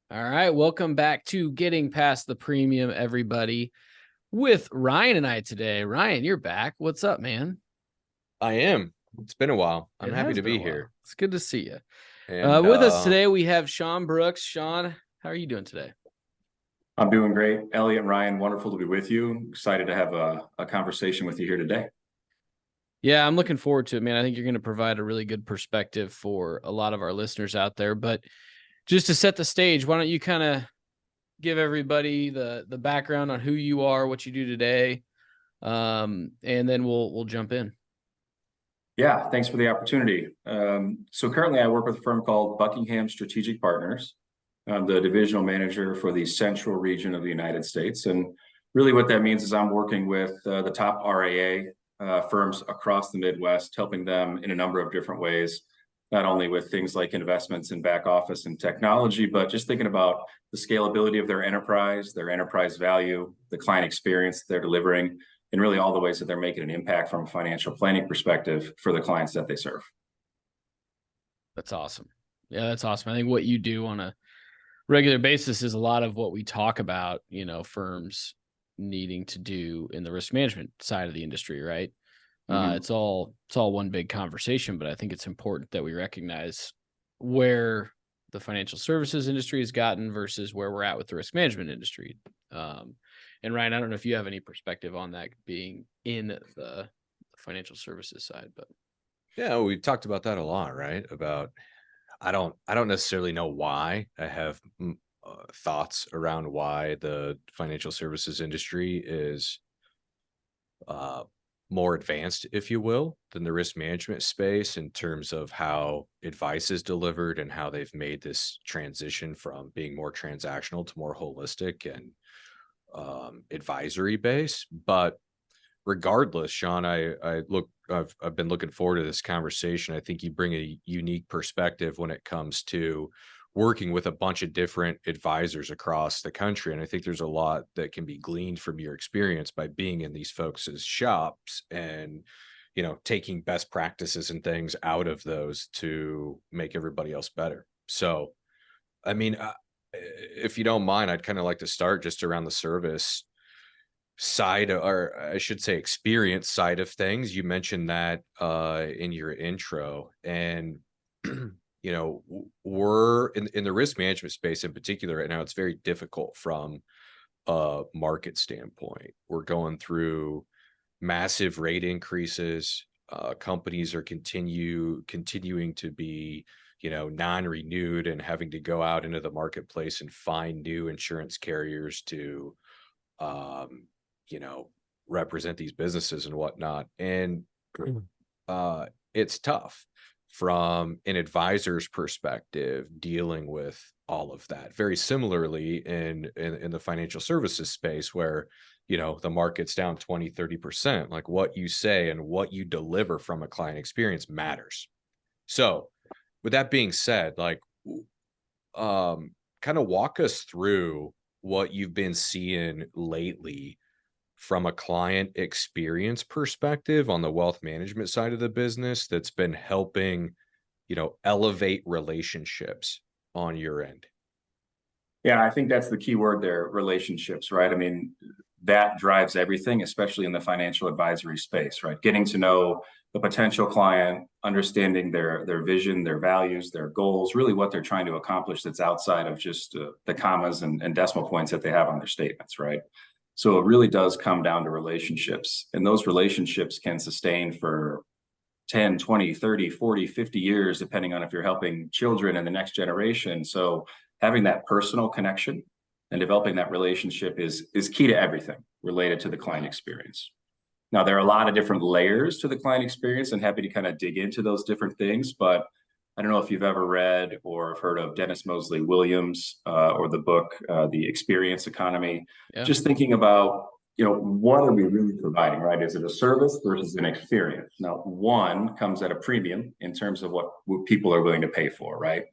All right, welcome back to Getting Past the Premium, everybody, with Ryan and I today. Ryan, you're back. What's up, man? I am. It's been a while. I'm It happy has to been a be while. here. It's good to see you. And With us today, we have Sean Brooks. Sean, how are you doing today? I'm doing great. Elliot and Ryan, wonderful to be with you. Excited to have a conversation with you here today. Yeah, I'm looking forward to it, man. I think you're going to provide a really good perspective for a lot of our listeners out there. But just to set the stage, why don't you kind of give everybody the background on who you are, what you do today, and then we'll jump in. Yeah, thanks for the opportunity. So currently I work with a firm called Buckingham Strategic Partners. I'm the divisional manager for the central region of the United States. And really what that means is I'm working with the top RIA firms across the Midwest, helping them in a number of different ways, not only with things like investments in back office and technology, but just thinking about the scalability of their enterprise value, the client experience they're delivering, and really all the ways that they're making an impact from a financial planning perspective for the clients that they serve. That's awesome. Yeah, that's awesome. I think what you do on a regular basis is a lot of what we talk about, firms needing to do in the risk management side of the industry, right? It's all one big conversation, but I think it's important that we recognize where the financial services industry has gotten versus where we're at with the risk management industry. And Ryan, I don't know if you have any perspective on that being in the financial services side, but yeah, we've talked about that a lot, right? About I don't necessarily know why. I have thoughts around why the financial services industry is more advanced, if you will, than the risk management space in terms of how advice is delivered and how they've made this transition from being more transactional to more holistic and advisory based. But regardless, Sean, I've been looking forward to this conversation. I think you bring a unique perspective when it comes to working with a bunch of different advisors across the country. And I think there's a lot that can be gleaned from your experience by being in these folks' shops and, taking best practices and things out of those to make everybody else better. So, I mean, if you don't mind, I'd kind of like to start just around the service side, or I should say experience side of things. You mentioned that in your intro, and we're in the risk management space in particular right now. It's very difficult from a market standpoint. We're going through massive rate increases. Companies are continuing to be non-renewed and having to go out into the marketplace and find new insurance carriers to um, represent these businesses and whatnot. And it's tough from an advisor's perspective dealing with all of that. Very similarly in the financial services space where, the market's down 20-30%, like what you say and what you deliver from a client experience matters. So with that being said, like, kind of walk us through what you've been seeing lately from a client experience perspective on the wealth management side of the business that's been helping, elevate relationships on your end. Yeah, I think that's the key word there, relationships, right? I mean, that drives everything, especially in the financial advisory space, right? Getting to know the potential client, understanding their vision, their values, their goals, really what they're trying to accomplish that's outside of just the commas and decimal points that they have on their statements, right? So it really does come down to relationships, and those relationships can sustain for 10, 20, 30, 40, 50 years, depending on if you're helping children and the next generation. So having that personal connection and developing that relationship is key to everything related to the client experience. Now, there are a lot of different layers to the client experience, and happy to kind of dig into those different things. But I don't know if you've ever read or have heard of Dennis Mosley Williams or the book, The Experience Economy. yeah. Just thinking about, what are we really providing, right? Is it a service versus an experience? Now, one comes at a premium in terms of what people are willing to pay for, right?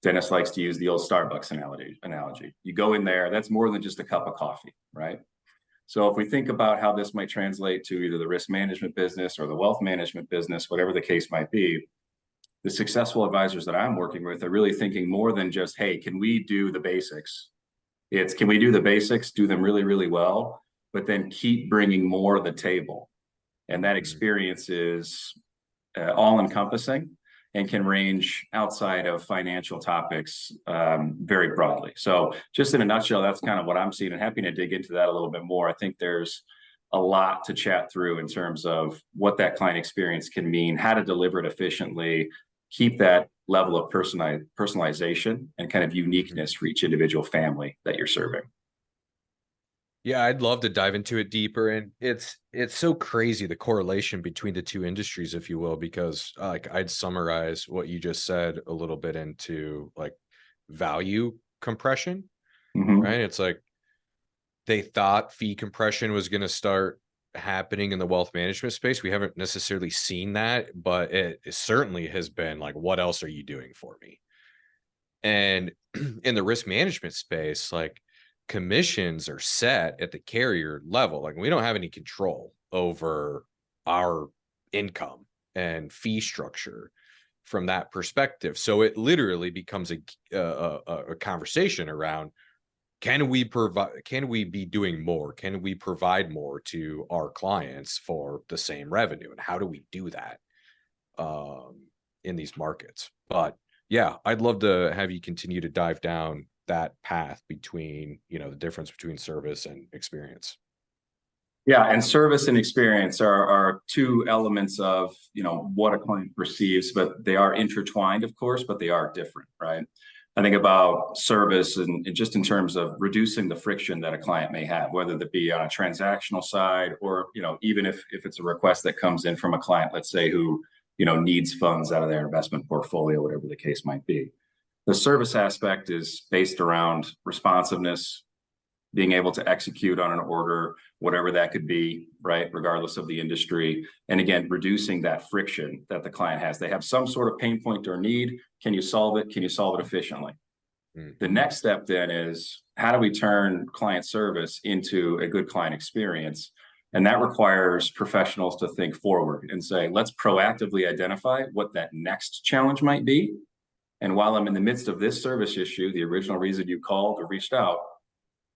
Dennis likes to use the old Starbucks analogy. You go in there, that's more than just a cup of coffee, right? So if we think about how this might translate to either the risk management business or the wealth management business, whatever the case might be, the successful advisors that I'm working with are really thinking more than just, hey, can we do the basics? It's, can we do the basics, do them really, really well, but then keep bringing more to the table. And that experience is all encompassing and can range outside of financial topics very broadly. So just in a nutshell, that's kind of what I'm seeing, and happy to dig into that a little bit more. I think there's a lot to chat through in terms of what that client experience can mean, how to deliver it efficiently, keep that level of personalization and kind of uniqueness for each individual family that you're serving. Yeah, I'd love to dive into it deeper. And it's so crazy, the correlation between the two industries, if you will, because like I'd summarize what you just said a little bit into like value compression, right? It's like they thought fee compression was going to start happening in the wealth management space. We haven't necessarily seen that, but it certainly has been like, what else are you doing for me? And in the risk management space, like commissions are set at the carrier level. Like we don't have any control over our income and fee structure from that perspective. So it literally becomes a conversation around, can we be doing more? Can we provide more to our clients for the same revenue? And how do we do that in these markets? But yeah, I'd love to have you continue to dive down that path between, you know, the difference between service and experience. Yeah, and service and experience are two elements of, you know, what a client perceives, but they are intertwined, of course, but they are different, right? I think about service and just in terms of reducing the friction that a client may have, whether that be on a transactional side or, you know, even if it's a request that comes in from a client, let's say, who, you know, needs funds out of their investment portfolio, whatever the case might be. The service aspect is based around responsiveness, being able to execute on an order, whatever that could be, right, regardless of the industry. And again, reducing that friction that the client has. They have some sort of pain point or need. Can you solve it? Can you solve it efficiently? The next step then is, how do we turn client service into a good client experience? And that requires professionals to think forward and say, let's proactively identify what that next challenge might be. And while I'm in the midst of this service issue, the original reason you called or reached out,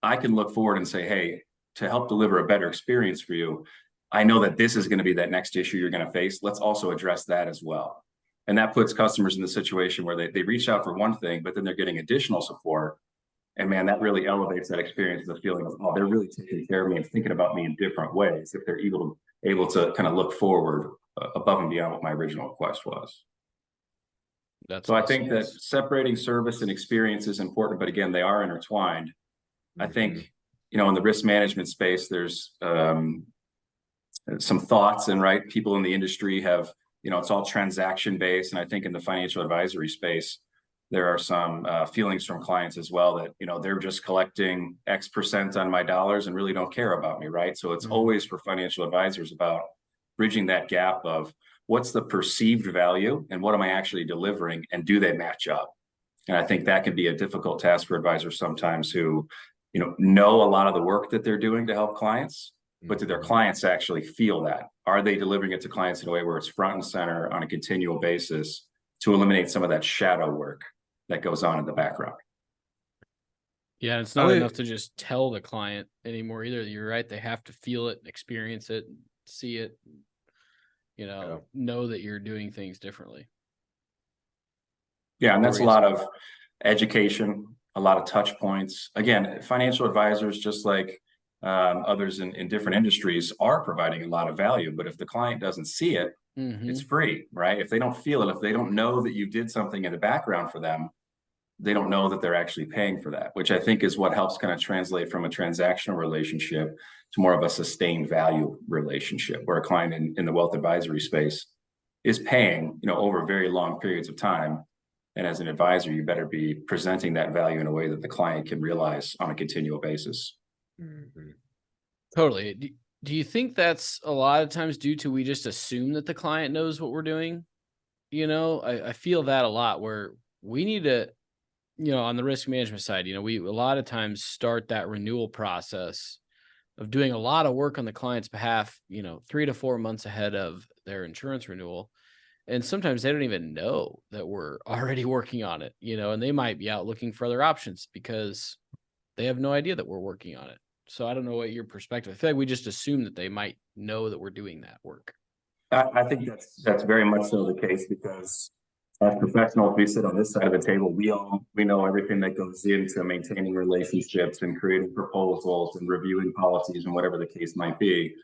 I can look forward and say, hey, to help deliver a better experience for you, I know that this is going to be that next issue you're going to face. Let's also address that as well. And that puts customers in the situation where they reach out for one thing, but then they're getting additional support. And man, that really elevates that experience, the feeling of, oh, they're really taking care of me and thinking about me in different ways if they're able to kind of look forward above and beyond what my original request was. That's so awesome. I think that separating service and experience is important, but again, they are intertwined. I think, you know, in the risk management space, there's some thoughts, and right, people in the industry have, you know, it's all transaction based. And I think in the financial advisory space, there are some feelings from clients as well that, you know, they're just collecting X% on my dollars and really don't care about me, right? So it's always for financial advisors about bridging that gap of what's the perceived value and what am I actually delivering, and do they match up? And I think that can be a difficult task for advisors sometimes who, you know a lot of the work that they're doing to help clients, but do their clients actually feel that? Are they delivering it to clients in a way where it's front and center on a continual basis to eliminate some of that shadow work that goes on in the background? Yeah, it's not enough to just tell the client anymore either. You're right. They have to feel it, experience it, see it, you know that you're doing things differently. Yeah, and that's a lot of education, a lot of touch points. Again, financial advisors, just like others in different industries, are providing a lot of value. But if the client doesn't see it, it's free, right? If they don't feel it, if they don't know that you did something in the background for them, they don't know that they're actually paying for that, which I think is what helps kind of translate from a transactional relationship to more of a sustained value relationship, where a client in the wealth advisory space is paying, you know, over very long periods of time. And as an advisor, you better be presenting that value in a way that the client can realize on a continual basis. Totally. Do you think that's a lot of times due to we just assume that the client knows what we're doing? You know, I feel that a lot, where we need to, you know, on the risk management side, you know, we a lot of times start that renewal process of doing a lot of work on the client's behalf, you know, 3 to 4 months ahead of their insurance renewal. And sometimes they don't even know that we're already working on it, and they might be out looking for other options because they have no idea that we're working on it. So I don't know what your perspective. I feel like we just assume that they might know that we're doing that work. I think that's very much so the case, because as professionals, we sit on this side of the table. We know everything that goes into maintaining relationships and creating proposals and reviewing policies and whatever the case might be.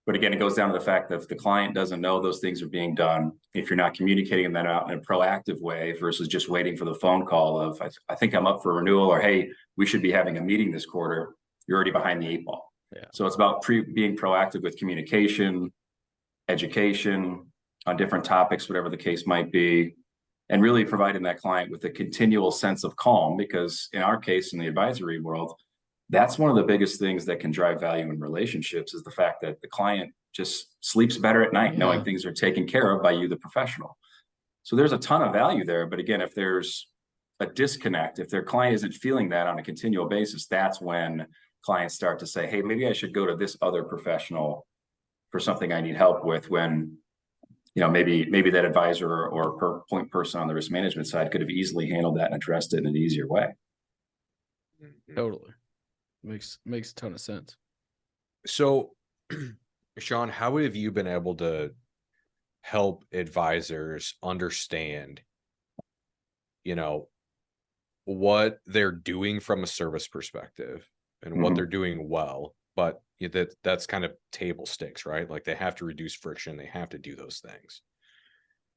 But again, it goes down to the fact that if the client doesn't know those things are being done, if you're not communicating that out in a proactive way versus just waiting for the phone call of, I think I'm up for renewal, or hey, we should be having a meeting this quarter, you're already behind the 8 ball. Yeah. So it's about being proactive with communication, education on different topics, whatever the case might be, and really providing that client with a continual sense of calm, because in our case, in the advisory world, that's one of the biggest things that can drive value in relationships, is the fact that the client just sleeps better at night, knowing things are taken care of by you, the professional. So there's a ton of value there. But again, if there's a disconnect, if their client isn't feeling that on a continual basis, that's when clients start to say, hey, maybe I should go to this other professional for something I need help with, when maybe that advisor or point person on the risk management side could have easily handled that and addressed it in an easier way. Totally. Makes a ton of sense. So, Sean, how have you been able to help advisors understand, what they're doing from a service perspective and what they're doing well, but that's kind of table stakes, right? Like they have to reduce friction, they have to do those things.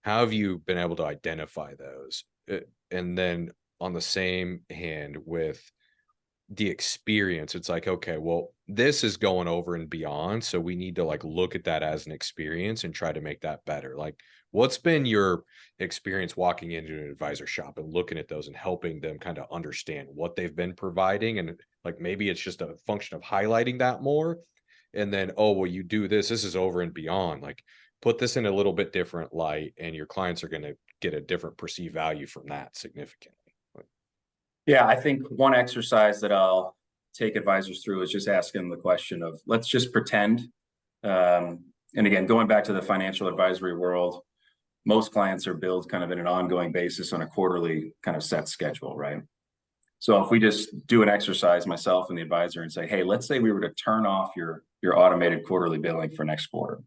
How have you been able to identify those? And then on the same hand, with the experience, it's like, okay, well, this is going over and beyond, so we need to like look at that as an experience and try to make that better. Like, what's been your experience walking into an advisor shop and looking at those and helping them kind of understand what they've been providing? And like, maybe it's just a function of highlighting that more, and then, oh, well, you do this is over and beyond, like put this in a little bit different light, and your clients are going to get a different perceived value from that significantly. Yeah, I think one exercise that I'll take advisors through is just asking the question of, let's just pretend. And again, going back to the financial advisory world, most clients are billed kind of in an ongoing basis on a quarterly kind of set schedule, right? So if we just do an exercise, myself and the advisor, and say, hey, let's say we were to turn off your automated quarterly billing for next quarter.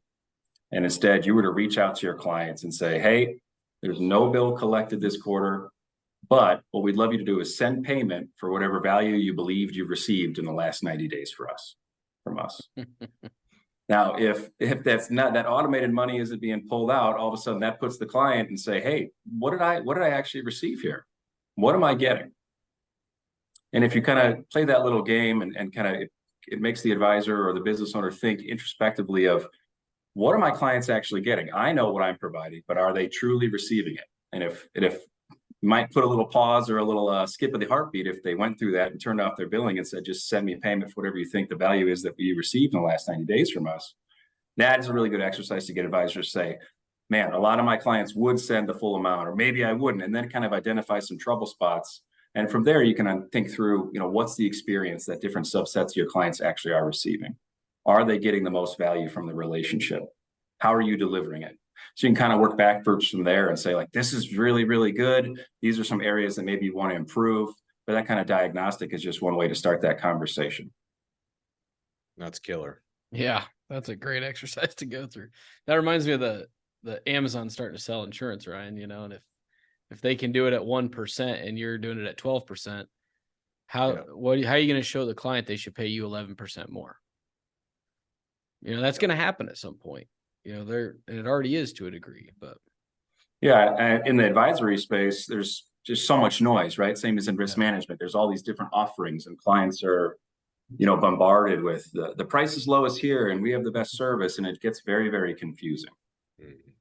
And instead you were to reach out to your clients and say, hey, there's no bill collected this quarter, but what we'd love you to do is send payment for whatever value you believed you received in the last 90 days from us. Now, if that's not, that automated money isn't being pulled out, all of a sudden that puts the client and say, hey, what did I actually receive here? What am I getting? And if you kind of play that little game and kind of, it makes the advisor or the business owner think introspectively of, what are my clients actually getting? I know what I'm providing, but are they truly receiving it? And if you might put a little pause or a little skip of the heartbeat if they went through that and turned off their billing and said, just send me a payment for whatever you think the value is that we received in the last 90 days from us. That is a really good exercise to get advisors to say, man, a lot of my clients would send the full amount, or maybe I wouldn't, and then kind of identify some trouble spots. And from there, you can think through, what's the experience that different subsets of your clients actually are receiving? Are they getting the most value from the relationship? How are you delivering it? So you can kind of work backwards from there and say, like, this is really, really good. These are some areas that maybe you want to improve. But that kind of diagnostic is just one way to start that conversation. That's killer. Yeah, that's a great exercise to go through. That reminds me of the Amazon starting to sell insurance, Ryan, and if they can do it at 1% and you're doing it at 12%, how are you going to show the client they should pay you 11% more? That's going to happen at some point. And it already is to a degree, but yeah, in the advisory space, there's just so much noise, right? Same as in risk management. There's all these different offerings, and clients are, bombarded with the price is lowest here, and we have the best service, and it gets very, very confusing.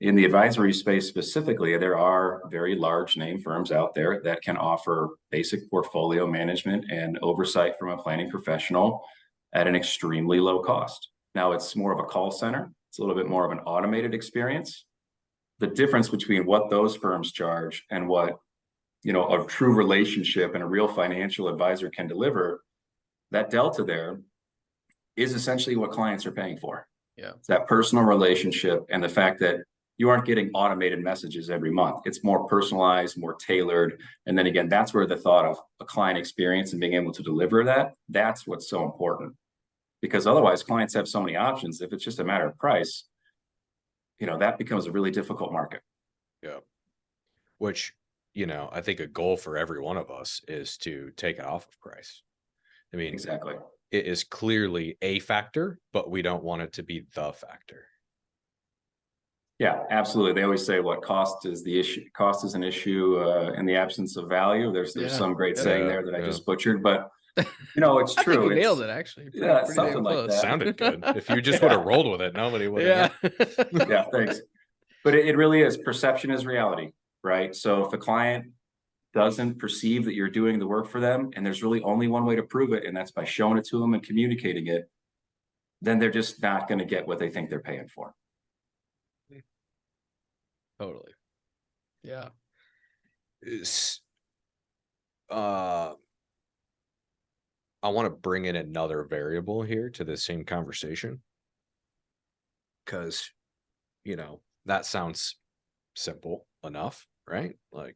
In the advisory space specifically, there are very large name firms out there that can offer basic portfolio management and oversight from a planning professional at an extremely low cost. Now, it's more of a call center. It's a little bit more of an automated experience. The difference between what those firms charge and what, a true relationship and a real financial advisor can deliver, that delta there is essentially what clients are paying for. Yeah. It's that personal relationship and the fact that you aren't getting automated messages every month. It's more personalized, more tailored. And then again, that's where the thought of a client experience and being able to deliver that, that's what's so important. Because otherwise clients have so many options. If it's just a matter of price, that becomes a really difficult market. Yeah. Which, I think a goal for every one of us is to take it off of price. I mean, Exactly. it is clearly a factor, but we don't want it to be the factor. Yeah, absolutely. They always say what cost is the issue. Cost is an issue in the absence of value. There's some great saying there that I just butchered, but it's I think true. you nailed it actually. Pretty damn something like close. that. Sounded good. If you just would have rolled with it, nobody would have. Yeah. Yeah, thanks. But it really is. Perception is reality, right? So if a client doesn't perceive that you're doing the work for them, and there's really only one way to prove it, and that's by showing it to them and communicating it, then they're just not going to get what they think they're paying for. Totally. Yeah. I want to bring in another variable here to the same conversation. Because, that sounds simple enough, right? Like,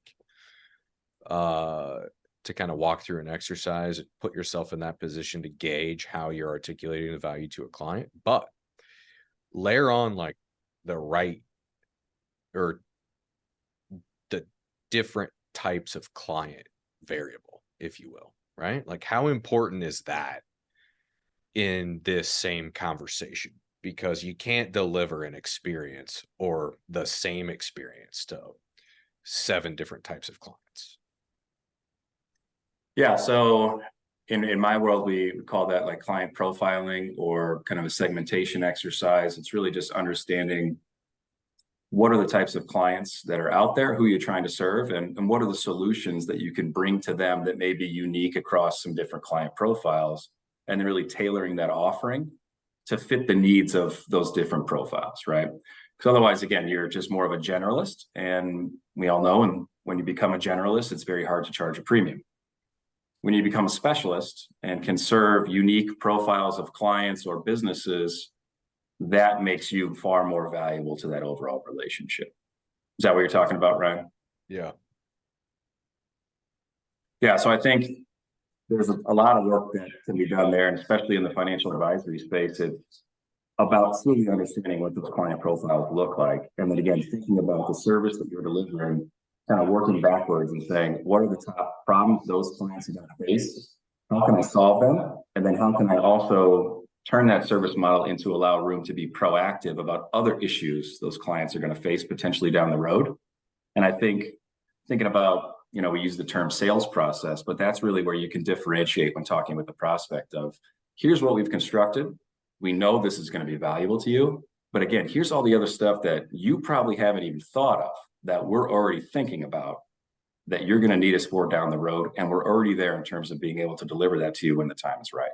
to kind of walk through an exercise, put yourself in that position to gauge how you're articulating the value to a client, but layer on like the right or the different types of client variable, if you will, right? Like how important is that in this same conversation? Because you can't deliver an experience or the same experience to 7 different types of clients. Yeah. So in my world, we call that like client profiling or kind of a segmentation exercise. It's really just understanding what are the types of clients that are out there, who you're trying to serve, and what are the solutions that you can bring to them that may be unique across some different client profiles, and then really tailoring that offering to fit the needs of those different profiles, right? Because otherwise, again, you're just more of a generalist, and we all know, and when you become a generalist, it's very hard to charge a premium. When you become a specialist and can serve unique profiles of clients or businesses, that makes you far more valuable to that overall relationship. Is that what you're talking about, Ryan? Yeah. Yeah. So I think there's a lot of work that can be done there, and especially in the financial advisory space, it's about truly understanding what those client profiles look like. And then again, thinking about the service that you're delivering, kind of working backwards and saying, what are the top problems those clients are going to face? How can I solve them? And then how can I also turn that service model into allow room to be proactive about other issues those clients are going to face potentially down the road? And I think thinking about, we use the term sales process, but that's really where you can differentiate when talking with the prospect of, here's what we've constructed. We know this is going to be valuable to you. But again, here's all the other stuff that you probably haven't even thought of that we're already thinking about that you're going to need us for down the road. And we're already there in terms of being able to deliver that to you when the time is right.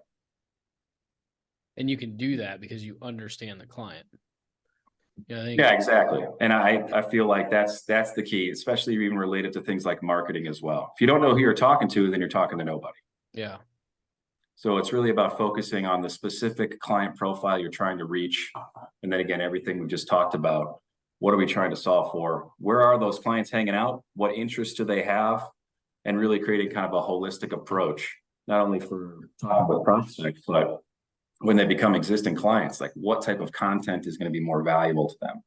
And you can do that because you understand the client. Yeah, exactly. And I feel like that's the key, especially even related to things like marketing as well. If you don't know who you're talking to, then you're talking to nobody. Yeah. So it's really about focusing on the specific client profile you're trying to reach. And then again, everything we just talked about, what are we trying to solve for? Where are those clients hanging out? What interests do they have? And really creating kind of a holistic approach, not only for talking about prospects, but when they become existing clients, like what type of content is going to be more valuable to them?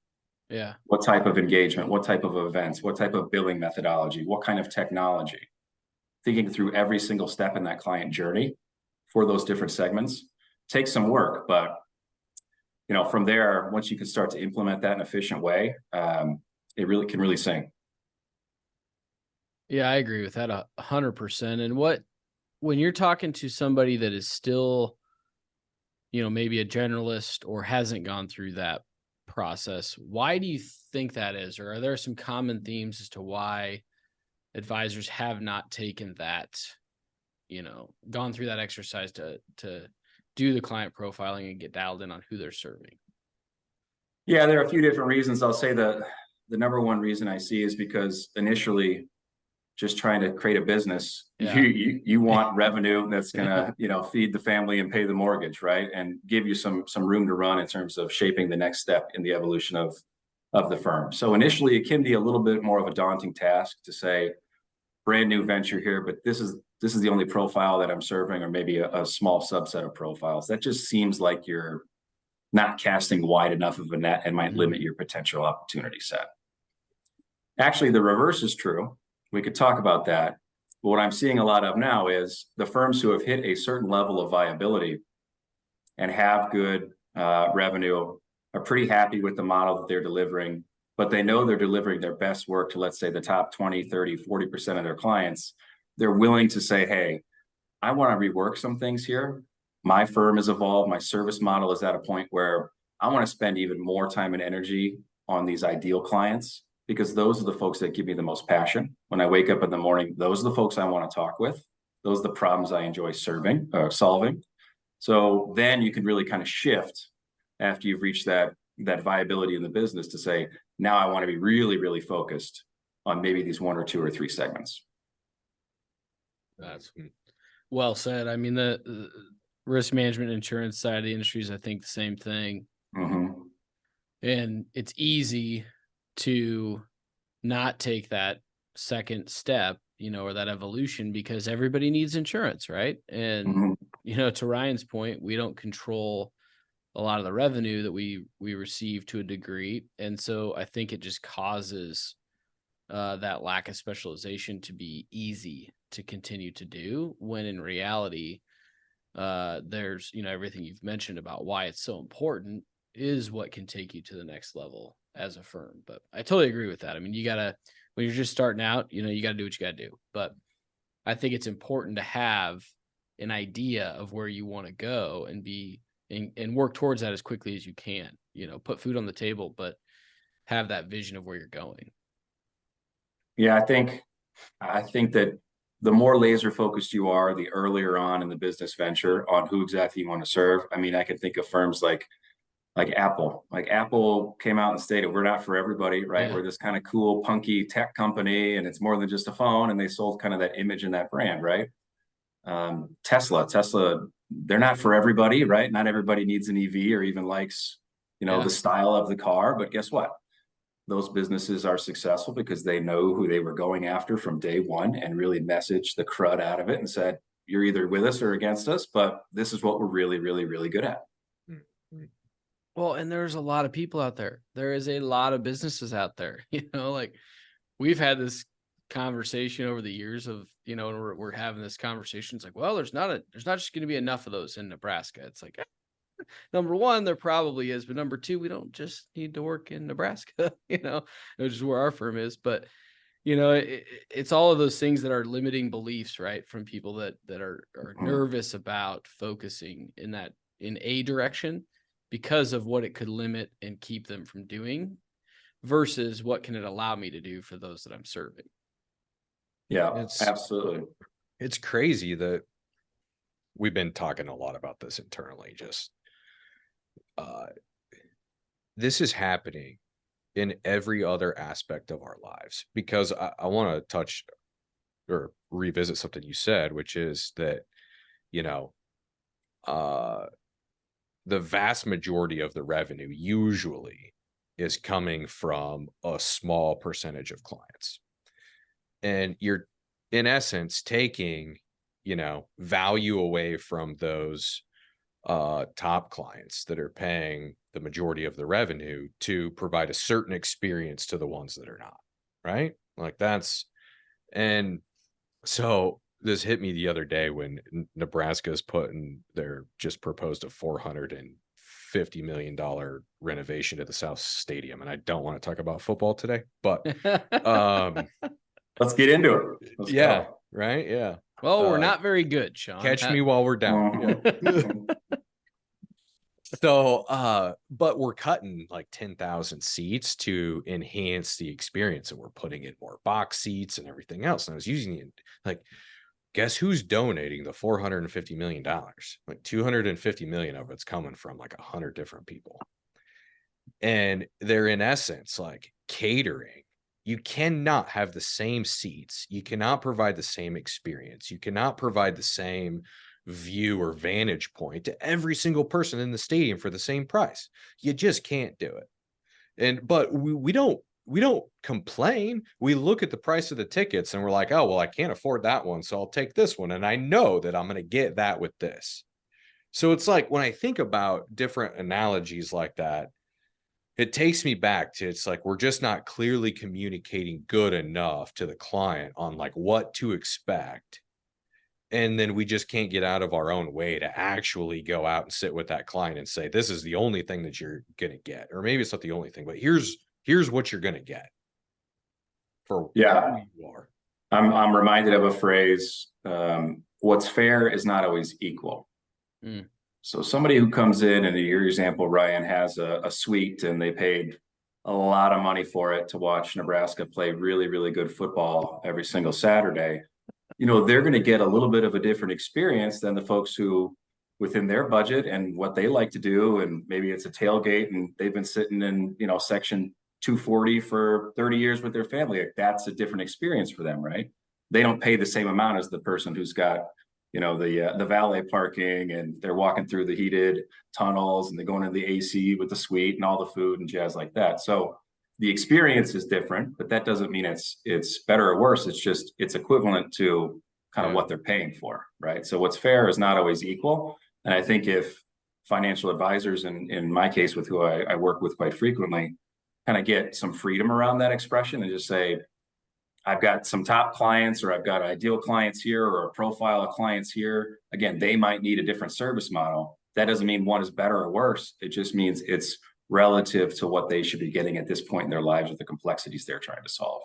Yeah. What type of engagement, what type of events, what type of billing methodology, what kind of technology? Thinking through every single step in that client journey for those different segments takes some work, but from there, once you can start to implement that in an efficient way, it really can sing. Yeah, I agree with that 100%. And when you're talking to somebody that is still, maybe a generalist or hasn't gone through that process, why do you think that is? Or are there some common themes as to why advisors have not taken that, gone through that exercise to do the client profiling and get dialed in on who they're serving? Yeah, there are a few different reasons. I'll say the number one reason I see is because initially just trying to create a business, you want revenue that's gonna, feed the family and pay the mortgage, right? And give you some room to run in terms of shaping the next step in the evolution of of the firm. So initially it can be a little bit more of a daunting task to say, brand new venture here, but this is the only profile that I'm serving, or maybe a small subset of profiles. That just seems like you're not casting wide enough of a net and might limit your potential opportunity set. Actually, the reverse is true. We could talk about that. But what I'm seeing a lot of now is the firms who have hit a certain level of viability and have good revenue are pretty happy with the model that they're delivering, but they know they're delivering their best work to, let's say, the top 20, 30, 40% of their clients. They're willing to say, hey, I want to rework some things here. My firm has evolved. My service model is at a point where I want to spend even more time and energy on these ideal clients, because those are the folks that give me the most passion. When I wake up in the morning, those are the folks I want to talk with. Those are the problems I enjoy solving. So then you can really kind of shift after you've reached that viability in the business to say, now I want to be really, really focused on maybe these 1 or 2 or 3 segments. That's well said. I mean, the risk management insurance side of the industry is, I think, the same thing. Mm-hmm. And it's easy to not take that second step, or that evolution, because everybody needs insurance, right? And, to Ryan's point, we don't control a lot of the revenue that we receive to a degree. And so I think it just causes that lack of specialization to be easy to continue to do, when in reality, there's, everything you've mentioned about why it's so important is what can take you to the next level as a firm. But I totally agree with that. I mean, when you're just starting out, you got to do what you got to do. But I think it's important to have an idea of where you want to go and and work towards that as quickly as you can, put food on the table, but have that vision of where you're going. Yeah, I think that the more laser focused you are, the earlier on in the business venture on who exactly you want to serve. I mean, I could think of firms like Apple. Like Apple came out and stated, we're not for everybody, right? Yeah. We're this kind of cool, punky tech company, and it's more than just a phone. And they sold kind of that image and that brand, right? Tesla, they're not for everybody, right? Not everybody needs an EV or even likes, the style of the car. But guess what? Those businesses are successful because they know who they were going after from day one and really messaged the crud out of it and said, you're either with us or against us, but this is what we're really, really, really good at. Well, and there's a lot of people out there. There is a lot of businesses out there, like we've had this conversation over the years of, and we're having this conversation. It's like, well, there's not just going to be enough of those in Nebraska. It's like, number one, there probably is, but number two, we don't just need to work in Nebraska, which is where our firm is. But, it's all of those things that are limiting beliefs, right? From people that are nervous about focusing in a direction because of what it could limit and keep them from doing versus what can it allow me to do for those that I'm serving. Yeah, absolutely. It's crazy that we've been talking a lot about this internally. Just this is happening in every other aspect of our lives, because I want to touch or revisit something you said, which is that, the vast majority of the revenue usually is coming from a small percentage of clients. And you're, in essence, taking, value away from those top clients that are paying the majority of the revenue to provide a certain experience to the ones that are not, right? Like and so this hit me the other day when Nebraska's just proposed a $450 million renovation to the South Stadium. And I don't want to talk about football today, but let's get into it. Let's go. Right. Yeah. Well, we're not very good, Sean. Catch me while we're down. So, but we're cutting like 10,000 seats to enhance the experience, and we're putting in more box seats and everything else. And I was using it like, guess who's donating the $450 million? Like 250 million of it's coming from like 100 different people. And they're in essence like catering. You cannot have the same seats. You cannot provide the same experience. You cannot provide the same view or vantage point to every single person in the stadium for the same price. You just can't do it. But we don't complain. We look at the price of the tickets and we're like, oh, well, I can't afford that one, so I'll take this one. And I know that I'm going to get that with this. So it's like when I think about different analogies like that, it takes me back to, it's like we're just not clearly communicating good enough to the client on like what to expect. And then we just can't get out of our own way to actually go out and sit with that client and say, this is the only thing that you're going to get. Or maybe it's not the only thing, but here's what you're going to get for who you are. I'm reminded of a phrase, what's fair is not always equal. So somebody who comes in, and in your example, Ryan, has a suite and they paid a lot of money for it to watch Nebraska play really, really good football every single Saturday. You know, they're going to get a little bit of a different experience than the folks who, within their budget and what they like to do, and maybe it's a tailgate and they've been sitting in, you know, section 240 for 30 years with their family. Like, that's a different experience for them, right? They don't pay the same amount as the person who's got, you know, the valet parking, and they're walking through the heated tunnels and they're going to the AC with the suite and all the food and jazz like that. So the experience is different, but that doesn't mean it's better or worse. It's just, it's equivalent to kind of what they're paying for, right? So what's fair is not always equal. And I think if financial advisors, in my case, with who I work with quite frequently, kind of get some freedom around that expression and just say, I've got some top clients, or I've got ideal clients here, or a profile of clients here. Again, they might need a different service model. That doesn't mean one is better or worse. It just means it's relative to what they should be getting at this point in their lives with the complexities they're trying to solve.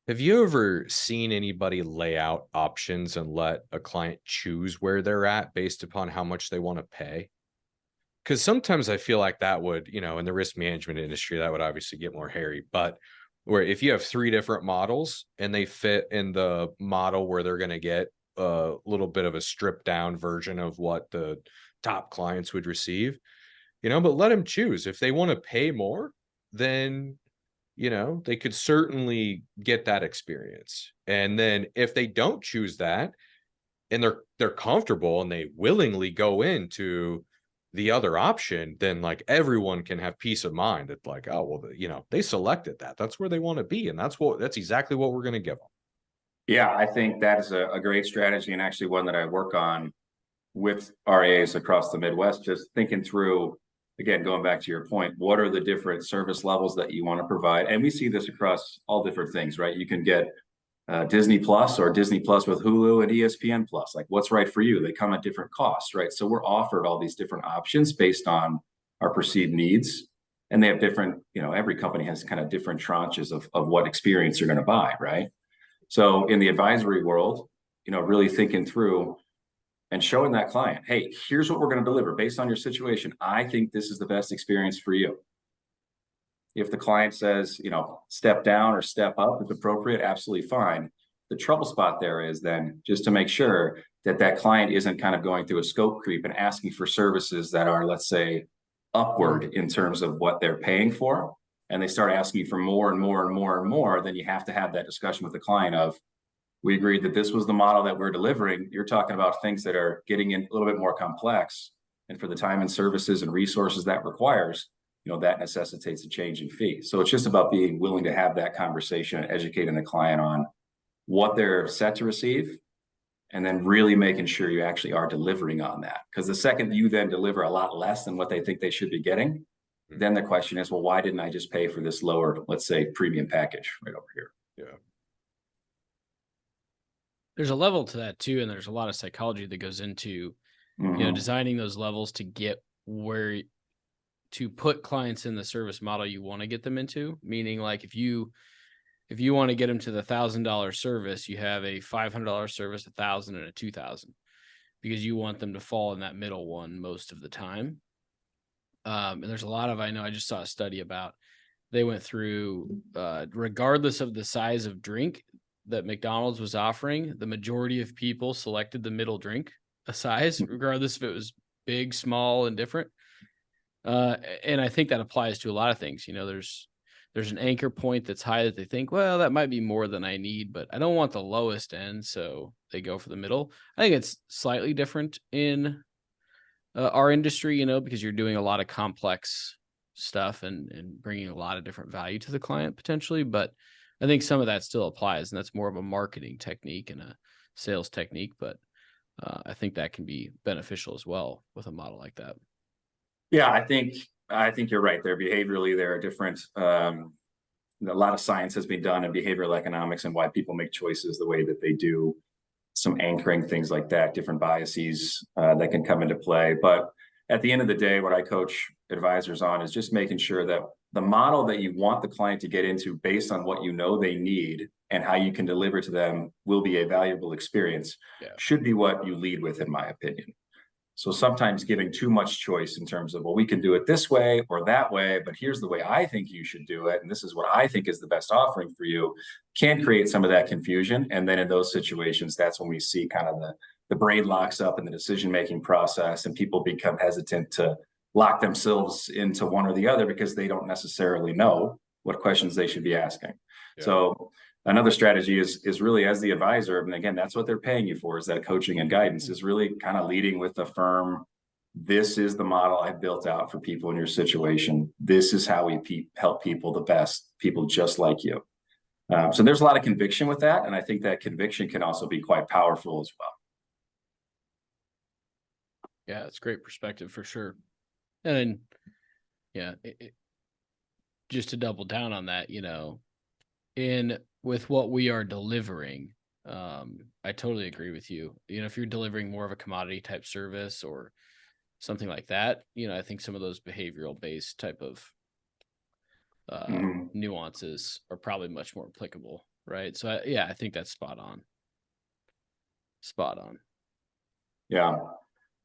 Have you ever seen anybody lay out options and let a client choose where they're at based upon how much they want to pay? Because sometimes I feel like that would, you know, in the risk management industry, that would obviously get more hairy. But where if you have 3 different models and they fit in the model where they're going to get a little bit of a stripped down version of what the top clients would receive, you know, but let them choose. If they want to pay more, then, you know, they could certainly get that experience. And then if they don't choose that and they're comfortable and they willingly go into the other option, then like everyone can have peace of mind that like, oh, well, you know, they selected that. That's where they want to be. And that's exactly what we're going to give them. Yeah, I think that is a great strategy, and actually one that I work on with RAs across the Midwest, just thinking through, again, going back to your point, what are the different service levels that you want to provide? And we see this across all different things, right? You can get Disney Plus or Disney Plus with Hulu and ESPN Plus. Like, what's right for you? They come at different costs, right? So we're offered all these different options based on our perceived needs. And they have different, you know, every company has kind of different tranches of what experience you're going to buy, right? So in the advisory world, you know, really thinking through and showing that client, hey, here's what we're going to deliver based on your situation. I think this is the best experience for you. If the client says, you know, step down or step up, if appropriate, absolutely fine. The trouble spot there is then just to make sure that that client isn't kind of going through a scope creep and asking for services that are, let's say, upward in terms of what they're paying for. And they start asking for more and more and more and more, then you have to have that discussion with the client of, we agreed that this was the model that we're delivering. You're talking about things that are getting in a little bit more complex. And for the time and services and resources that requires, you know, that necessitates a change in fee. So it's just about being willing to have that conversation and educating the client on what they're set to receive, and then really making sure you actually are delivering on that. Because the second you then deliver a lot less than what they think they should be getting, then the question is, well, why didn't I just pay for this lower, let's say, premium package right over here? Yeah. There's a level to that too, and there's a lot of psychology that goes into, you know, designing those levels to get where to put clients in the service model you want to get them into. Meaning, like, if you want to get them to the $1,000 service, you have a $500 service, $1,000, and a $2,000, because you want them to fall in that middle one most of the time. And there's a lot of, I know I just saw a study about, they went through, regardless of the size of drink that McDonald's was offering, the majority of people selected the middle drink size, regardless if it was big, small, and different. And I think that applies to a lot of things. You know, there's an anchor point that's high that they think, well, that might be more than I need, but I don't want the lowest end, so they go for the middle. I think it's slightly different in our industry, you know, because you're doing a lot of complex stuff and bringing a lot of different value to the client potentially. But I think some of that still applies, and that's more of a marketing technique and a sales technique. But I think that can be beneficial as well with a model like that. Yeah, I think you're right there. Behaviorally, there are different. A lot of science has been done in behavioral economics and why people make choices the way that they do. Some anchoring things like that, different biases that can come into play. But at the end of the day, what I coach advisors on is just making sure that the model that you want the client to get into based on what you know they need and how you can deliver to them will be a valuable experience, should be what you lead with, in my opinion. So sometimes giving too much choice in terms of, well, we can do it this way or that way, but here's the way I think you should do it, and this is what I think is the best offering for you, can create some of that confusion. And then in those situations, that's when we see kind of the brain locks up in the decision-making process, and people become hesitant to lock themselves into one or the other because they don't necessarily know what questions they should be asking. Yeah. So another strategy is really, as the advisor, and again, that's what they're paying you for, is that coaching and guidance, is really kind of leading with the firm. This is the model I built out for people in your situation. This is how we help people the best, people just like you. So there's a lot of conviction with that. And I think that conviction can also be quite powerful as well. Yeah, it's great perspective for sure. And then, yeah, just to double down on that, with what we are delivering, I totally agree with you. If you're delivering more of a commodity type service or something like that, I think some of those behavioral based type of nuances are probably much more applicable, right? So I think that's spot on. Yeah.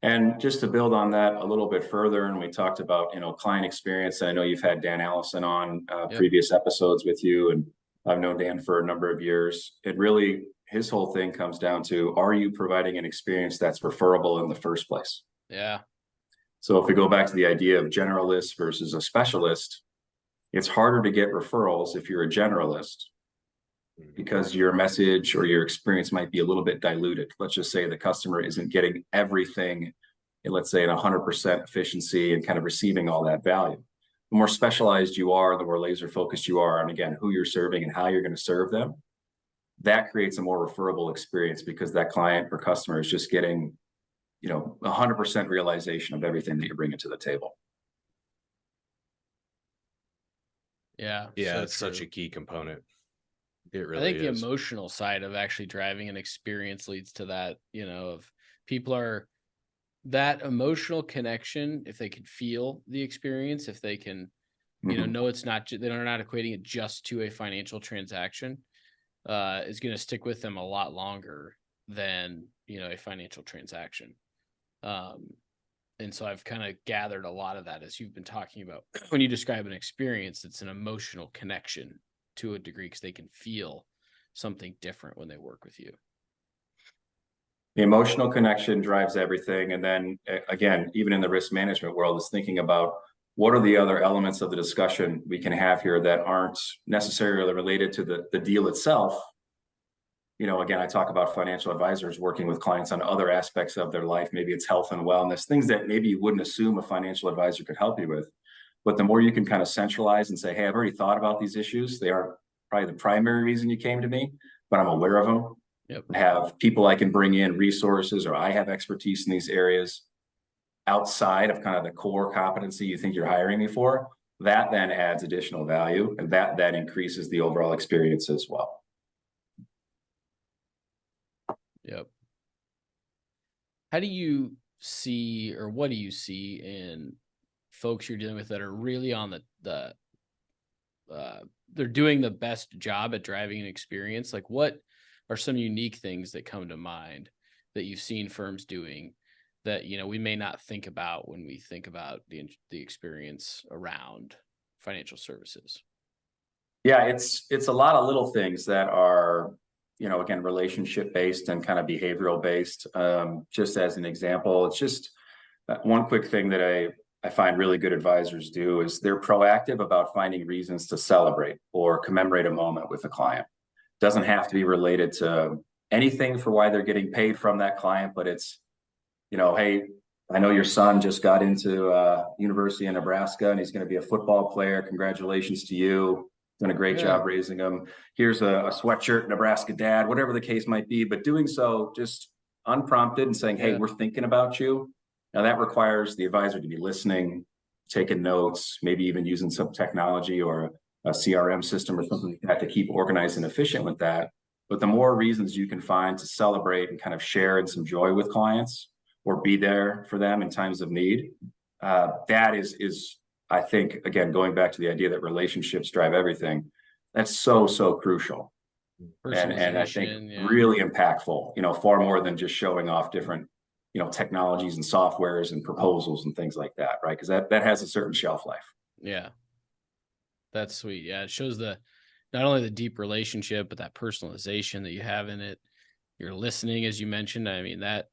And just to build on that a little bit further, and we talked about, client experience. I know you've had Dan Allison on previous episodes with you, and I've known Dan for a number of years. It really, his whole thing comes down to, are you providing an experience that's referable in the first place? Yeah. So if we go back to the idea of generalist versus a specialist, it's harder to get referrals if you're a generalist, because your message or your experience might be a little bit diluted. Let's just say the customer isn't getting everything, let's say at 100% efficiency and kind of receiving all that value. The more specialized you are, the more laser focused you are on, again, who you're serving and how you're going to serve them. That creates a more referable experience, because that client or customer is just getting, 100% realization of everything that you're bringing to the table. Yeah, so it's such a key component. It really I think is. The emotional side of actually driving an experience leads to that, of people are that emotional connection. If they can feel the experience, if they can, know it's not, they're not equating it just to a financial transaction, is going to stick with them a lot longer than, a financial transaction. And so I've kind of gathered a lot of that as you've been talking about. When you describe an experience, it's an emotional connection to a degree, because they can feel something different when they work with you. The emotional connection drives everything. And then again, even in the risk management world, is thinking about what are the other elements of the discussion we can have here that aren't necessarily related to the deal itself. Again, I talk about financial advisors working with clients on other aspects of their life. Maybe it's health and wellness, things that maybe you wouldn't assume a financial advisor could help you with. But the more you can kind of centralize and say, hey, I've already thought about these issues. They aren't probably the primary reason you came to me, but I'm aware of them. Yep. I have people I can bring in, resources, or I have expertise in these areas outside of kind of the core competency you think you're hiring me for. That then adds additional value, and that then increases the overall experience as well. Yep. How do you see, or what do you see in folks you're dealing with that are really on they're doing the best job at driving an experience? Like, what are some unique things that come to mind that you've seen firms doing that, we may not think about when we think about the experience around financial services? Yeah, it's a lot of little things that are, again, relationship based and kind of behavioral based. Just as an example, it's just one quick thing that I find really good advisors do is they're proactive about finding reasons to celebrate or commemorate a moment with a client. Doesn't have to be related to anything for why they're getting paid from that client, but it's, hey, I know your son just got into University of Nebraska and he's going to be a football player. Congratulations to you. Done a great job raising him. Here's a sweatshirt, Nebraska dad, whatever the case might be, but doing so just unprompted and saying, hey, we're thinking about you. Now that requires the advisor to be listening, taking notes, maybe even using some technology or a CRM system or something like that to keep organized and efficient with that. But the more reasons you can find to celebrate and kind of share in some joy with clients or be there for them in times of need, that is, I think, again, going back to the idea that relationships drive everything, that's so crucial. And I think really impactful, you know, far more than just showing off different, you know, technologies and softwares and proposals and things like that, right? Because that has a certain shelf life. Yeah. That's sweet. Yeah. It shows not only the deep relationship, but that personalization that you have in it. You're listening, as you mentioned. I mean, that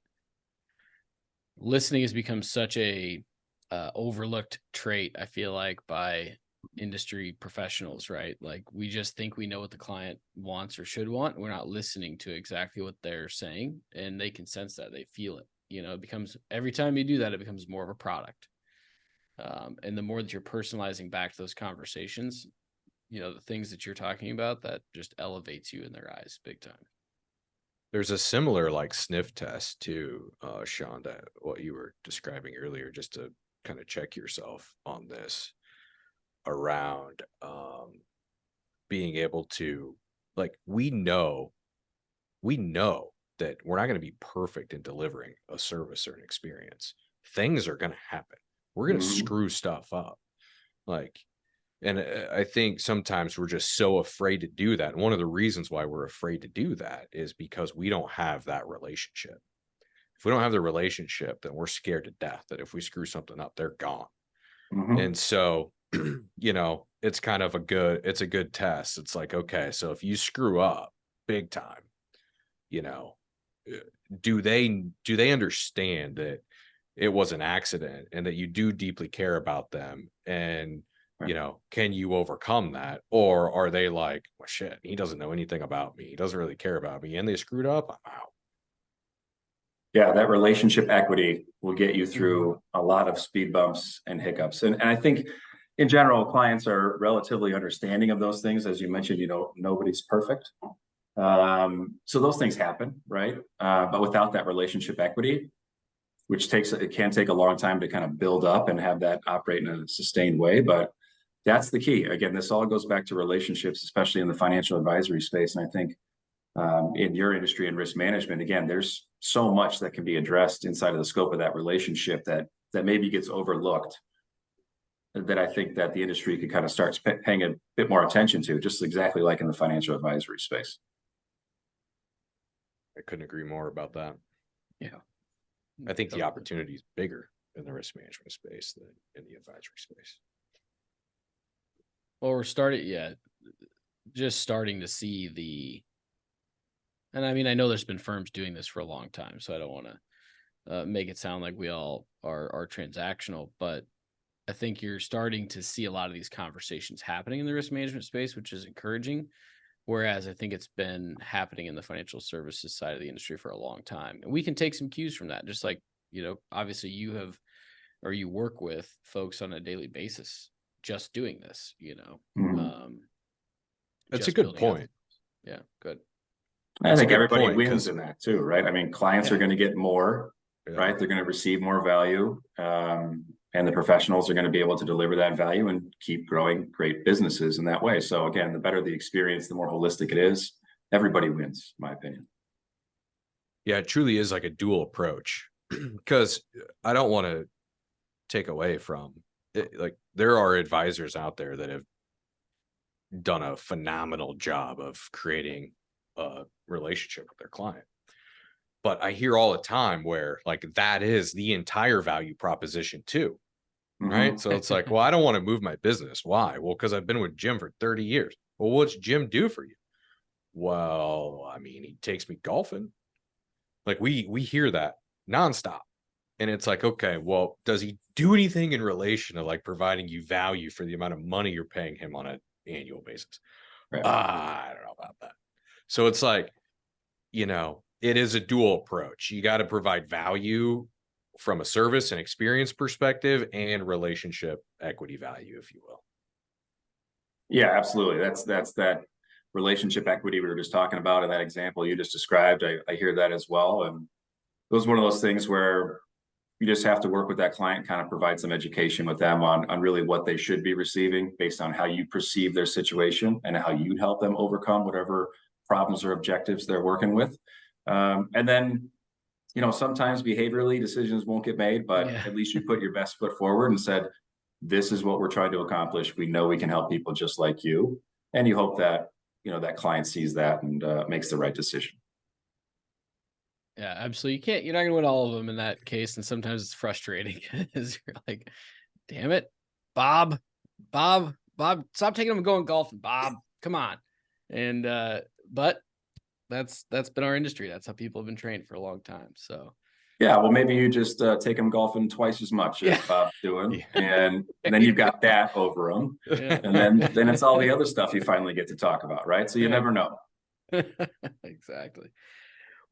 listening has become such a overlooked trait, I feel like, by industry professionals, right? Like, we just think we know what the client wants or should want. We're not listening to exactly what they're saying, and they can sense that. They feel it. You know, it becomes, every time you do that, it becomes more of a product. And the more that you're personalizing back to those conversations, you know, the things that you're talking about, that just elevates you in their eyes big time. There's a similar like sniff test to Sean, that what you were describing earlier, just to kind of check yourself on this around being able to, like, we know that we're not going to be perfect in delivering a service or an experience. Things are going to happen. We're going to screw stuff up. Like, and I think sometimes we're just so afraid to do that. And one of the reasons why we're afraid to do that is because we don't have that relationship. If we don't have the relationship, then we're scared to death that if we screw something up, they're gone. And so, you know, it's kind of a good test. It's like, okay, so if you screw up big time, you know, do they understand that it was an accident and that you do deeply care about them? And, you know, can you overcome that? Or are they like, well, shit, he doesn't know anything about me. He doesn't really care about me. And they screwed up. I'm out. Yeah, that relationship equity will get you through a lot of speed bumps and hiccups. And I think in general, clients are relatively understanding of those things. As you mentioned, you know, nobody's perfect. So those things happen, right? But without that relationship equity, which it can take a long time to kind of build up and have that operate in a sustained way. But that's the key. Again, this all goes back to relationships, especially in the financial advisory space. And I think in your industry and risk management, again, there's so much that can be addressed inside of the scope of that relationship that maybe gets overlooked, that I think that the industry could kind of start paying a bit more attention to, just exactly like in the financial advisory space. I couldn't agree more about that. Yeah. I think the opportunity is bigger in the risk management space than in the advisory space. Well, we're just starting to see and I mean, I know there's been firms doing this for a long time, so I don't want to make it sound like we all are transactional, but I think you're starting to see a lot of these conversations happening in the risk management space, which is encouraging. Whereas I think it's been happening in the financial services side of the industry for a long time. And we can take some cues from that. Just like, you know, obviously you work with folks on a daily basis just doing this, you know. That's a good point. Yeah, good. I think everybody wins in that too, right? I mean, clients are going to get more, right? They're going to receive more value. And the professionals are going to be able to deliver that value and keep growing great businesses in that way. So again, the better the experience, the more holistic it is. Everybody wins, in my opinion. Yeah, it truly is like a dual approach, because I don't want to take away from it. Like, there are advisors out there that have done a phenomenal job of creating a relationship with their client. But I hear all the time where, like, that is the entire value proposition too. Right. So it's like, well, I don't want to move my business. Why? Well, because I've been with Jim for 30 years. Well, what's Jim do for you? Well, I mean, he takes me golfing. Like, we hear that nonstop. And it's like, okay, well, does he do anything in relation to like providing you value for the amount of money you're paying him on an annual basis? Right. I don't know about that. So it's like, you know, it is a dual approach. You got to provide value from a service and experience perspective and relationship equity value, if you will. Yeah, absolutely. That's that relationship equity we were just talking about in that example you just described. I hear that as well. And it was one of those things where you just have to work with that client, kind of provide some education with them on really what they should be receiving based on how you perceive their situation and how you'd help them overcome whatever problems or objectives they're working with. And then, you know, sometimes behaviorally decisions won't get made, but Yeah. at least you put your best foot forward and said, this is what we're trying to accomplish. We know we can help people just like you. And you hope that, you know, that client sees that and makes the right decision. Yeah, absolutely. You're not gonna win all of them in that case. And sometimes it's frustrating because you're like, damn it, Bob, stop taking them going golfing, Bob. Come on. And but that's been our industry. That's how people have been trained for a long time. So Yeah, well, maybe you just take them golfing twice as much as Bob's doing, and then you've got that over them, and then it's all the other stuff you finally get to talk about, right? So you never know. Exactly.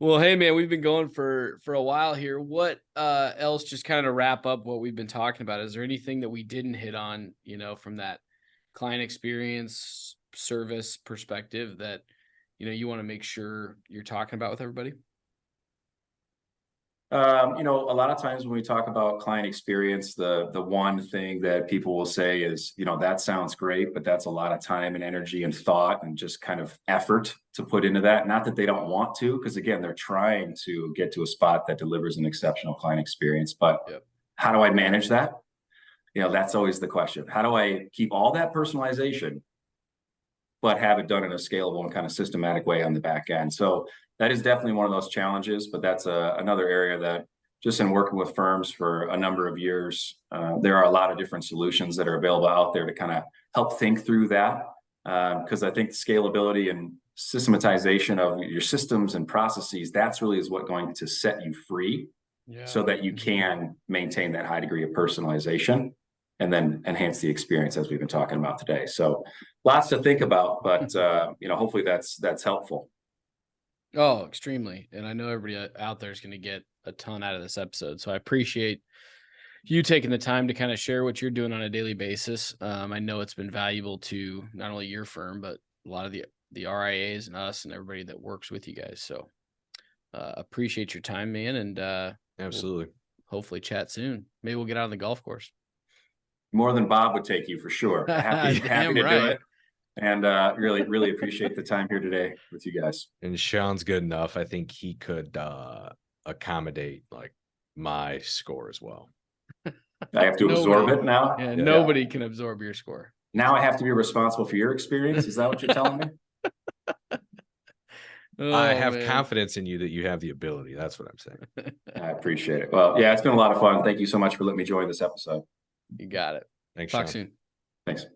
Well, hey man, we've been going for a while here. What else, just kind of wrap up what we've been talking about? Is there anything that we didn't hit on, you know, from that client experience service perspective that, you know, you want to make sure you're talking about with everybody? You know, a lot of times when we talk about client experience, the one thing that people will say is, you know, that sounds great, but that's a lot of time and energy and thought and just kind of effort to put into that. Not that they don't want to, because again, they're trying to get to a spot that delivers an exceptional client experience. But how do I manage that? You know, that's always the question. How do I keep all that personalization, but have it done in a scalable and kind of systematic way on the back end? So that is definitely one of those challenges, but that's another area that just in working with firms for a number of years, there are a lot of different solutions that are available out there to kind of help think through that. Because I think scalability and systematization of your systems and processes, that's really is what going to set you free so that you can maintain that high degree of personalization and then enhance the experience as we've been talking about today. So lots to think about, but you know, hopefully that's helpful. Oh, extremely. And I know everybody out there is going to get a ton out of this episode. So I appreciate you taking the time to kind of share what you're doing on a daily basis. I know it's been valuable to not only your firm, but a lot of the RIAs and us and everybody that works with you guys. So appreciate your time, man. And Absolutely. We'll hopefully chat soon. Maybe we'll get out on the golf course. More than Bob would take you for sure. Happy to do it. And really appreciate the time here today with you guys. And Sean's good enough. I think he could accommodate like my score as well. I have to absorb it now. Yeah, nobody can absorb your score. Now I have to be responsible for your experience. Is that what you're telling me? I have confidence in you that you have the ability. That's what I'm saying. I appreciate it. Well, yeah, it's been a lot of fun. Thank you so much for letting me join this episode. You got it. Thanks, Talk Sean. soon. Thanks.